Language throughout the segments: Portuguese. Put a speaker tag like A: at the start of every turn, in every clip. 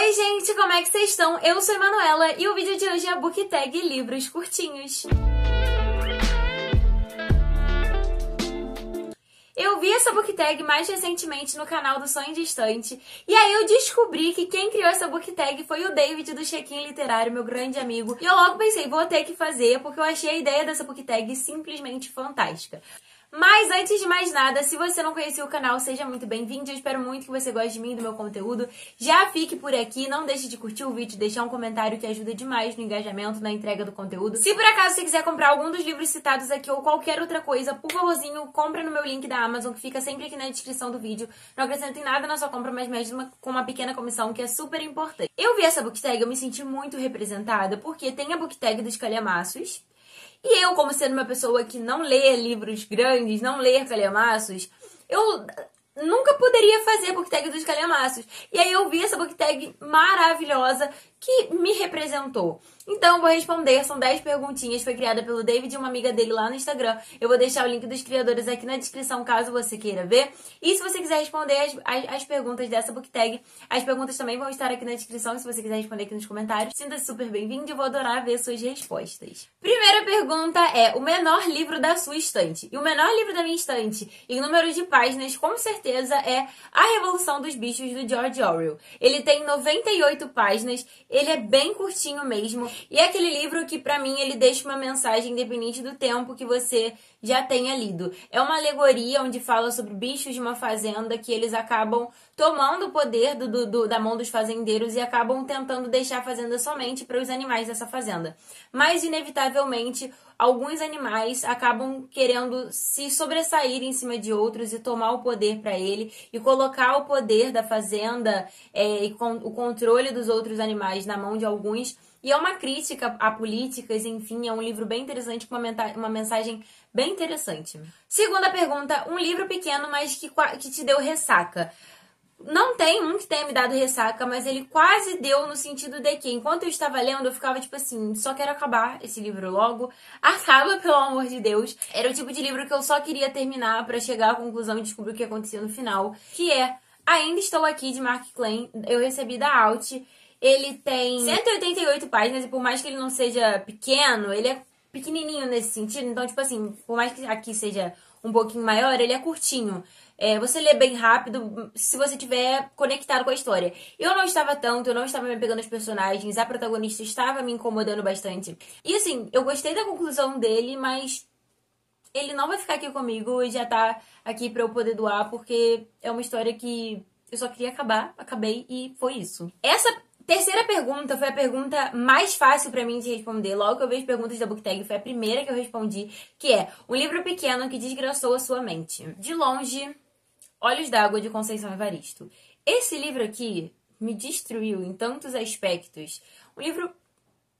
A: Oi gente, como é que vocês estão? Eu sou a Manuela e o vídeo de hoje é a Book Tag Livros Curtinhos. Eu vi essa book tag mais recentemente no canal do Sonho Distante, e aí eu descobri que quem criou essa book tag foi o David do Check-in Literário, meu grande amigo, e eu logo pensei, vou ter que fazer, porque eu achei a ideia dessa book tag simplesmente fantástica. Mas antes de mais nada, se você não conhecia o canal, seja muito bem-vindo. Eu espero muito que você goste de mim e do meu conteúdo. Já fique por aqui, não deixe de curtir o vídeo, deixar um comentário que ajuda demais no engajamento, na entrega do conteúdo. Se por acaso você quiser comprar algum dos livros citados aqui ou qualquer outra coisa, por favorzinho, compra no meu link da Amazon, que fica sempre aqui na descrição do vídeo. Não acrescento em nada na sua compra, mas mesmo com uma pequena comissão, que é super importante. Eu vi essa book tag, eu me senti muito representada, porque tem a book tag dos calhamaços. E eu, como sendo uma pessoa que não lê livros grandes, não lê calhamaços, eu nunca poderia fazer a book tag dos calhamaços. E aí eu vi essa book tag maravilhosa que me representou. Então eu vou responder, são 10 perguntinhas, foi criada pelo David e uma amiga dele lá no Instagram. Eu vou deixar o link dos criadores aqui na descrição, caso você queira ver. E se você quiser responder as perguntas dessa book tag, as perguntas também vão estar aqui na descrição, se você quiser responder aqui nos comentários. Sinta-se super bem-vindo e vou adorar ver suas respostas. Primeira pergunta é, o menor livro da sua estante? E o menor livro da minha estante, em número de páginas, com certeza é A Revolução dos Bichos, do George Orwell. Ele tem 98 páginas, ele é bem curtinho mesmo. E é aquele livro que, pra mim, ele deixa uma mensagem independente do tempo que você já tenha lido. É uma alegoria onde fala sobre bichos de uma fazenda que eles acabam tomando o poder da mão dos fazendeiros e acabam tentando deixar a fazenda somente para os animais dessa fazenda. Mas, inevitavelmente, alguns animais acabam querendo se sobressair em cima de outros e tomar o poder para ele e colocar o poder da fazenda e o controle dos outros animais na mão de alguns. E é uma crítica a políticas, enfim, é um livro bem interessante, com uma mensagem bem interessante. Segunda pergunta, um livro pequeno, mas que te deu ressaca. Não tem um que tenha me dado ressaca, mas ele quase deu no sentido de que, enquanto eu estava lendo, eu ficava tipo assim, só quero acabar esse livro logo, acaba, pelo amor de Deus. Era o tipo de livro que eu só queria terminar pra chegar à conclusão e descobrir o que acontecia no final, que é Ainda Estou Aqui, de Mark Twain. Eu recebi da Alt. Ele tem 188 páginas e por mais que ele não seja pequeno, ele é pequenininho nesse sentido. Então, tipo assim, por mais que aqui seja um pouquinho maior, ele é curtinho. Você lê bem rápido se você estiver conectado com a história. Eu não estava tanto, eu não estava me pegando aos personagens, a protagonista estava me incomodando bastante. E assim, eu gostei da conclusão dele, mas ele não vai ficar aqui comigo e já tá aqui pra eu poder doar, porque é uma história que eu só queria acabar, acabei e foi isso. Essa terceira pergunta foi a pergunta mais fácil pra mim de responder. Logo que eu vi as perguntas da book tag, foi a primeira que eu respondi, que é um livro pequeno que desgraçou a sua mente. De longe, Olhos d'Água, de Conceição Evaristo. Esse livro aqui me destruiu em tantos aspectos. Um livro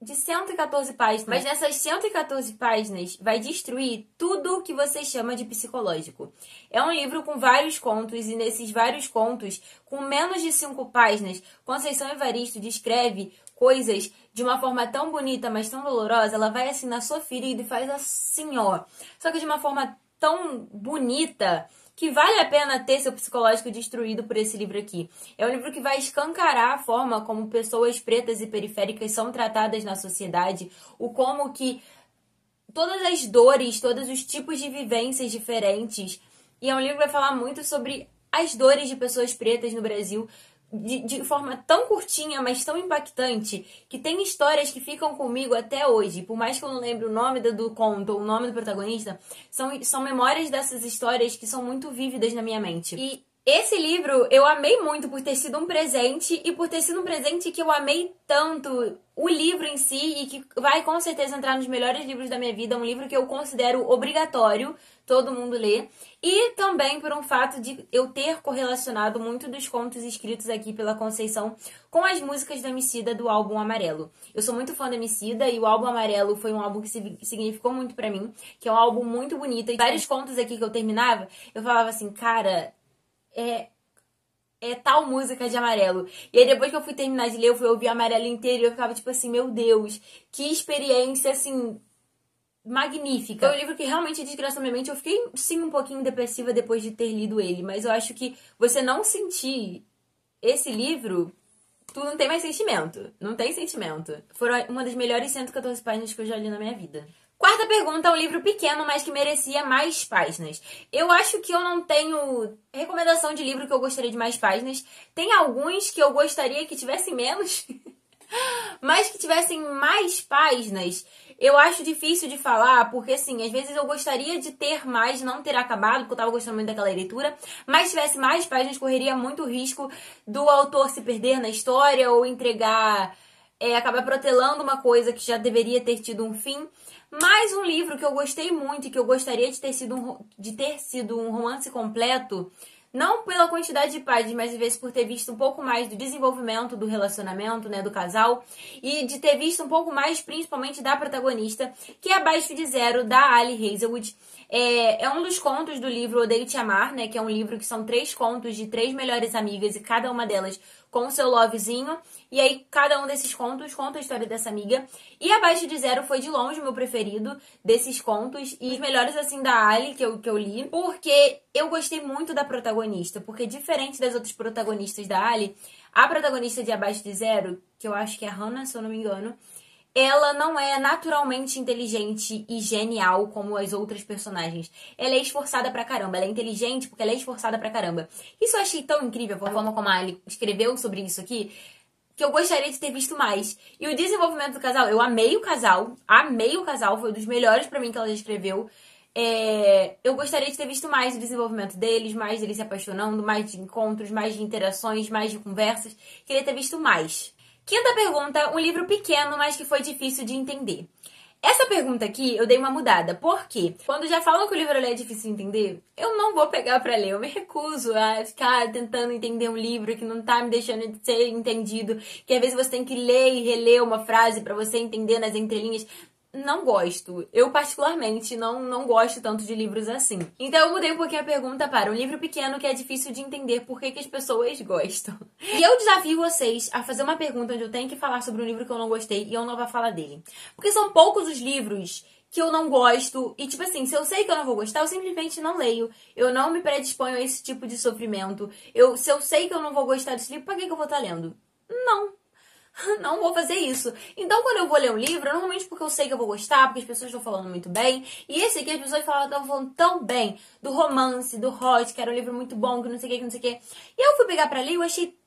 A: de 114 páginas, mas nessas 114 páginas vai destruir tudo que você chama de psicológico. É um livro com vários contos e nesses vários contos, com menos de 5 páginas, Conceição Evaristo descreve coisas de uma forma tão bonita, mas tão dolorosa. Ela vai assim na sua ferida e faz assim, ó. Só que de uma forma tão bonita que vale a pena ter seu psicológico destruído por esse livro aqui. É um livro que vai escancarar a forma como pessoas pretas e periféricas são tratadas na sociedade, o como que todas as dores, todos os tipos de vivências diferentes. E é um livro que vai falar muito sobre as dores de pessoas pretas no Brasil, de forma tão curtinha, mas tão impactante, que tem histórias que ficam comigo até hoje. Por mais que eu não lembre o nome do conto ou o nome do protagonista, são memórias dessas histórias que são muito vívidas na minha mente. E esse livro eu amei muito por ter sido um presente e por ter sido um presente que eu amei tanto o livro em si e que vai com certeza entrar nos melhores livros da minha vida. Um livro que eu considero obrigatório todo mundo ler. E também por um fato de eu ter correlacionado muito dos contos escritos aqui pela Conceição com as músicas do Emicida do álbum Amarelo. Eu sou muito fã do Emicida e o álbum Amarelo foi um álbum que significou muito pra mim, que é um álbum muito bonito. E vários contos aqui que eu terminava, eu falava assim, cara, é tal música de Amarelo. E aí depois que eu fui terminar de ler, eu fui ouvir Amarelo inteiro e eu ficava tipo assim, meu Deus, que experiência, assim, magnífica. Foi um livro que realmente desgraçou minha mente. Eu fiquei, sim, um pouquinho depressiva depois de ter lido ele, mas eu acho que você não sentir esse livro Tu não tem mais sentimento. Não tem sentimento. Foram uma das melhores 114 páginas que eu já li na minha vida. Quarta pergunta, um livro pequeno, mas que merecia mais páginas. Eu acho que eu não tenho recomendação de livro que eu gostaria de mais páginas. Tem alguns que eu gostaria que tivessem menos, mas que tivessem mais páginas. Eu acho difícil de falar, porque assim, às vezes eu gostaria de ter mais, não ter acabado, porque eu tava gostando muito daquela leitura, mas se tivesse mais páginas, correria muito risco do autor se perder na história ou entregar, acabar protelando uma coisa que já deveria ter tido um fim. Mais um livro que eu gostei muito e que eu gostaria de ter sido um romance completo, não pela quantidade de páginas, mas às vezes por ter visto um pouco mais do desenvolvimento do relacionamento, né, do casal, e de ter visto um pouco mais, principalmente, da protagonista, que é Abaixo de Zero, da Ali Hazelwood. É um dos contos do livro Odeio Te Amar, né, que é um livro que são 3 contos de 3 melhores amigas e cada uma delas com o seu lovezinho. E aí, cada um desses contos conta a história dessa amiga. E Abaixo de Zero foi, de longe, o meu preferido desses contos. E os melhores, assim, da Ali, que eu li. Porque eu gostei muito da protagonista. Porque, diferente das outras protagonistas da Ali, a protagonista de Abaixo de Zero, que eu acho que é a Hannah, se eu não me engano, ela não é naturalmente inteligente e genial como as outras personagens. Ela é esforçada pra caramba. Ela é inteligente porque ela é esforçada pra caramba. Isso eu achei tão incrível, a forma como a Ali escreveu sobre isso aqui, que eu gostaria de ter visto mais. E o desenvolvimento do casal, eu amei o casal, foi um dos melhores pra mim que ela já escreveu. Eu gostaria de ter visto mais o desenvolvimento deles, mais eles se apaixonando, mais de encontros, mais de interações, mais de conversas. Queria ter visto mais. Quinta pergunta, um livro pequeno, mas que foi difícil de entender. Essa pergunta aqui eu dei uma mudada. Por quê? Quando já falam que o livro é difícil de entender, eu não vou pegar pra ler. Eu me recuso a ficar tentando entender um livro que não tá me deixando de ser entendido. Que às vezes você tem que ler e reler uma frase pra você entender nas entrelinhas. Não gosto. Eu, particularmente, não gosto tanto de livros assim. Então, eu mudei um pouquinho a pergunta para um livro pequeno que é difícil de entender por que as pessoas gostam. E eu desafio vocês a fazer uma pergunta onde eu tenho que falar sobre um livro que eu não gostei e eu não vou falar dele. Porque são poucos os livros que eu não gosto. E, tipo assim, se eu sei que eu não vou gostar, eu simplesmente não leio. Eu não me predisponho a esse tipo de sofrimento. Se eu sei que eu não vou gostar desse livro, pra que eu vou estar lendo? Não vou fazer isso. Então, quando eu vou ler um livro, normalmente porque eu sei que eu vou gostar, porque as pessoas estão falando muito bem. E esse aqui, as pessoas estavam falando tão bem do romance, do Hot, que era um livro muito bom, que não sei o que, que não sei o que. E eu fui pegar pra ler e eu achei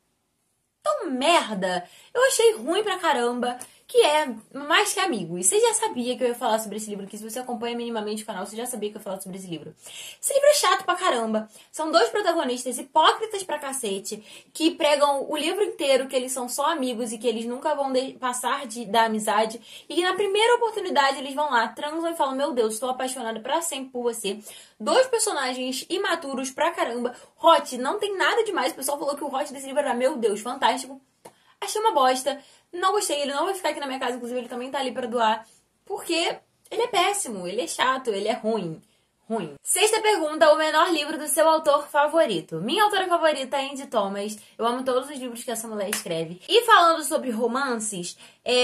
A: tão merda. Eu achei ruim pra caramba. Que é Mais Que Amigos. Você já sabia que eu ia falar sobre esse livro aqui. Se você acompanha minimamente o canal, você já sabia que eu ia falar sobre esse livro. Esse livro é chato pra caramba. São 2 protagonistas hipócritas pra cacete, que pregam o livro inteiro que eles são só amigos e que eles nunca vão passar da amizade. E que na primeira oportunidade eles vão lá, transam e falam: meu Deus, estou apaixonada pra sempre por você. 2 personagens imaturos pra caramba. Hot, não tem nada demais. O pessoal falou que o Hot desse livro era, meu Deus, fantástico. Achei uma bosta. Não gostei. Ele não vai ficar aqui na minha casa. Inclusive, ele também tá ali pra doar. Porque ele é péssimo. Ele é chato. Ele é ruim. Sexta pergunta. O menor livro do seu autor favorito. Minha autora favorita é Andy Thomas. Eu amo todos os livros que essa mulher escreve. E falando sobre romances,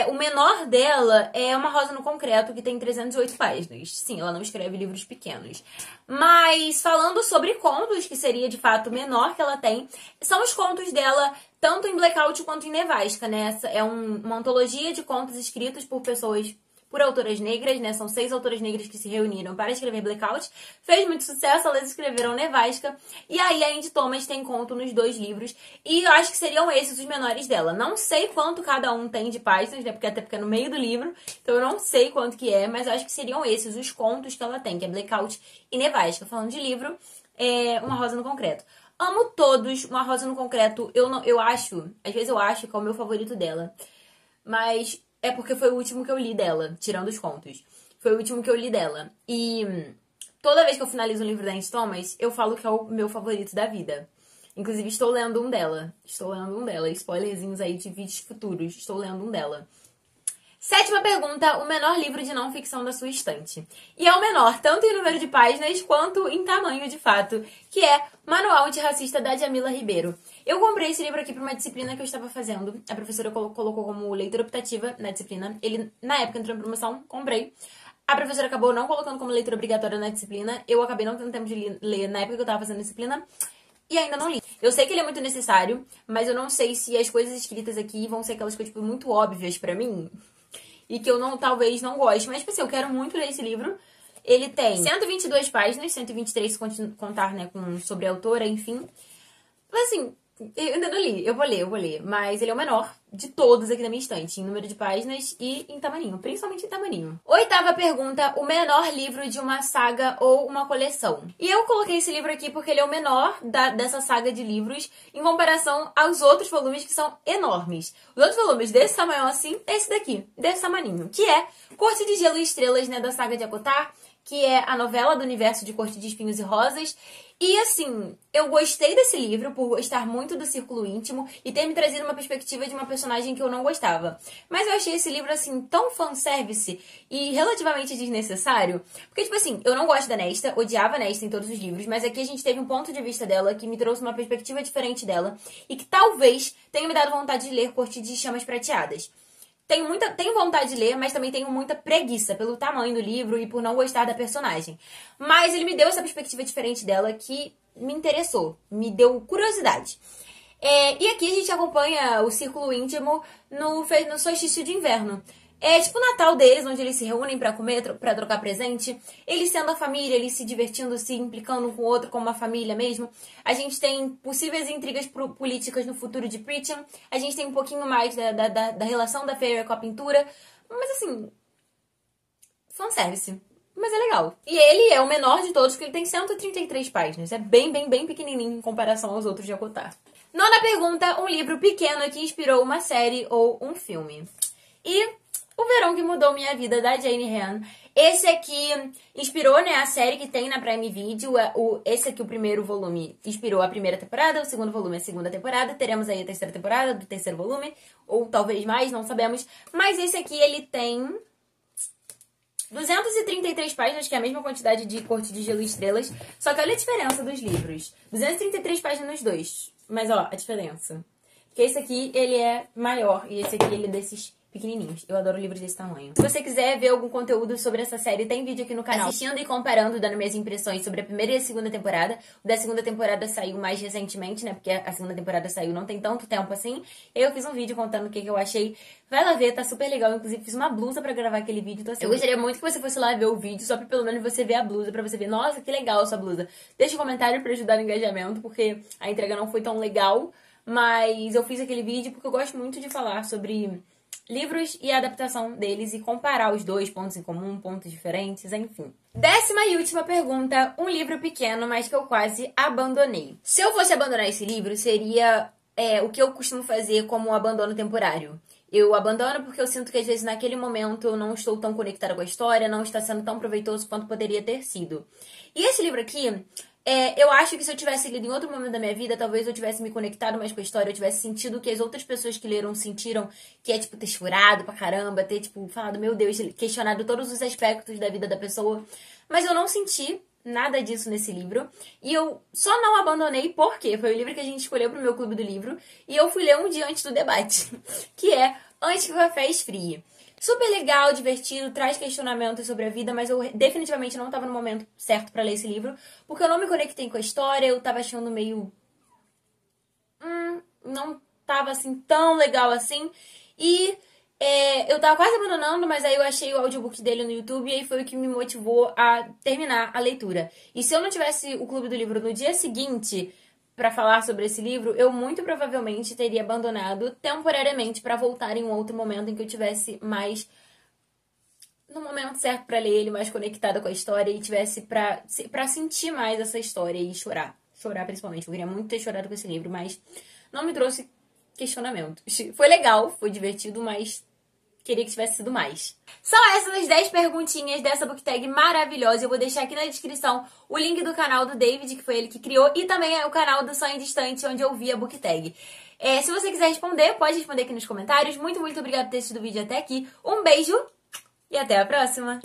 A: o menor dela é Uma Rosa no Concreto, que tem 308 páginas. Sim, ela não escreve livros pequenos. Mas falando sobre contos, que seria de fato o menor que ela tem, são os contos dela tanto em Blackout quanto em Nevasca, né? Essa é uma antologia de contos escritos por autoras negras, né? São 6 autoras negras que se reuniram para escrever Blackout. Fez muito sucesso, elas escreveram Nevasca. E aí a Andy Thomas tem conto nos 2 livros. E eu acho que seriam esses os menores dela. Não sei quanto cada um tem de páginas, né? Até porque é no meio do livro. Então eu não sei quanto que é, mas eu acho que seriam esses os contos que ela tem, que é Blackout e Nevasca. Falando de livro, Uma Rosa no Concreto. Amo todos. Uma Rosa no Concreto, às vezes eu acho que é o meu favorito dela. Mas é porque foi o último que eu li dela, tirando os contos. Foi o último que eu li dela. E toda vez que eu finalizo um livro da Andy Thomas, eu falo que é o meu favorito da vida. Inclusive, estou lendo um dela. Spoilerzinhos aí de vídeos futuros. Estou lendo um dela. Sétima pergunta, o menor livro de não ficção da sua estante. E é o menor, tanto em número de páginas quanto em tamanho de fato, que é Manual Antirracista da Djamila Ribeiro. Eu comprei esse livro aqui para uma disciplina que eu estava fazendo. A professora colocou como leitura optativa na disciplina. Ele, na época, entrou em promoção, comprei. A professora acabou não colocando como leitura obrigatória na disciplina. Eu acabei não tendo tempo de ler na época que eu estava fazendo a disciplina. e ainda não li. Eu sei que ele é muito necessário, mas eu não sei se as coisas escritas aqui vão ser aquelas coisas, tipo, muito óbvias pra mim e que eu talvez não goste. Mas, tipo assim, eu quero muito ler esse livro. Ele tem 122 páginas, 123 se contar, né, sobre a autora, enfim. Mas, assim, eu ainda não li. Eu vou ler. Mas ele é o menor de todos aqui da minha estante, em número de páginas e em tamaninho, principalmente em tamaninho. 8ª pergunta, o menor livro de uma saga ou uma coleção. E eu coloquei esse livro aqui porque ele é o menor dessa saga de livros em comparação aos outros volumes que são enormes. Os outros volumes desse tamanho assim, esse daqui, desse tamaninho, que é Corte de Gelo e Estrelas, né, da saga de ACOTAR, que é a novela do universo de Corte de Espinhos e Rosas. E assim, eu gostei desse livro por gostar muito do círculo íntimo e ter me trazido uma perspectiva de uma personagem que eu não gostava. Mas eu achei esse livro, assim, tão fanservice e relativamente desnecessário. Porque, tipo assim, eu não gosto da Nesta, odiava a Nesta em todos os livros, mas aqui a gente teve um ponto de vista dela que me trouxe uma perspectiva diferente dela e que talvez tenha me dado vontade de ler Corte de Chamas Prateadas. Tenho vontade de ler, mas também tenho muita preguiça pelo tamanho do livro e por não gostar da personagem. Mas ele me deu essa perspectiva diferente dela que me interessou, me deu curiosidade. E aqui a gente acompanha o círculo íntimo no solstício de inverno. É tipo o Natal deles, onde eles se reúnem pra comer, pra trocar presente. Eles sendo a família, eles se divertindo, se implicando um com o outro como uma família mesmo. A gente tem possíveis intrigas políticas no futuro de Pritcham. A gente tem um pouquinho mais da relação da Feyre com a pintura. Mas assim, fanservice. Mas é legal. E ele é o menor de todos, porque ele tem 133 páginas. É bem pequenininho em comparação aos outros de ACOTAR. 9ª pergunta, um livro pequeno que inspirou uma série ou um filme. E O Verão que Mudou Minha Vida, da Jane Han. Esse aqui inspirou, né, a série que tem na Prime Video. Esse aqui, o primeiro volume, inspirou a primeira temporada. O segundo volume, a segunda temporada. Teremos aí a terceira temporada do terceiro volume. Ou talvez mais, não sabemos. Mas esse aqui, ele tem 233 páginas, que é a mesma quantidade de Corte de Gelo e Estrelas. Só que olha a diferença dos livros. 233 páginas nos dois. Mas, ó, a diferença. Porque esse aqui, ele é maior. E esse aqui, ele é desses pequenininhos. Eu adoro livros desse tamanho. Se você quiser ver algum conteúdo sobre essa série, tem vídeo aqui no canal assistindo e comparando, dando minhas impressões sobre a primeira e a segunda temporada. O da segunda temporada saiu mais recentemente, né? Porque a segunda temporada saiu não tem tanto tempo assim. Eu fiz um vídeo contando o que eu achei. Vai lá ver, tá super legal. Inclusive, fiz uma blusa pra gravar aquele vídeo. Então, assim, eu gostaria muito que você fosse lá ver o vídeo, só pra pelo menos você ver a blusa, pra você ver, nossa, que legal essa blusa. Deixa um comentário pra ajudar no engajamento, porque a entrega não foi tão legal. Mas eu fiz aquele vídeo porque eu gosto muito de falar sobre livros e a adaptação deles e comparar os dois, pontos em comum, pontos diferentes, enfim. 10ª e última pergunta, um livro pequeno, mas que eu quase abandonei. Se eu fosse abandonar esse livro, seria o que eu costumo fazer como um abandono temporário. Eu abandono porque eu sinto que às vezes naquele momento eu não estou tão conectada com a história, não está sendo tão proveitoso quanto poderia ter sido. E esse livro aqui, eu acho que se eu tivesse lido em outro momento da minha vida, talvez eu tivesse me conectado mais com a história, eu tivesse sentido o que as outras pessoas que leram sentiram, que é, tipo, ter chorado pra caramba, ter, tipo, falado, meu Deus, questionado todos os aspectos da vida da pessoa. Mas eu não senti nada disso nesse livro. E eu só não abandonei porque foi o livro que a gente escolheu pro meu clube do livro. E eu fui ler um dia antes do debate, que é Antes que o Café Esfrie. Super legal, divertido, traz questionamentos sobre a vida, mas eu definitivamente não estava no momento certo pra ler esse livro, porque eu não me conectei com a história, eu tava achando meio... não tava, assim, tão legal assim. E eu tava quase abandonando, mas aí eu achei o audiobook dele no YouTube e aí foi o que me motivou a terminar a leitura. E se eu não tivesse o Clube do Livro no dia seguinte pra falar sobre esse livro, eu muito provavelmente teria abandonado temporariamente pra voltar em um outro momento em que eu tivesse mais no momento certo pra ler ele, mais conectada com a história e tivesse pra sentir mais essa história e chorar. Chorar principalmente. Eu queria muito ter chorado com esse livro, mas não me trouxe questionamento. Foi legal, foi divertido, mas queria que tivesse sido mais. São essas as 10 perguntinhas dessa book tag maravilhosa. Eu vou deixar aqui na descrição o link do canal do David, que foi ele que criou, e também o canal do Sonho Distante, onde eu vi a book tag. Se você quiser responder, pode responder aqui nos comentários. Muito obrigada por ter assistido o vídeo até aqui. Um beijo e até a próxima!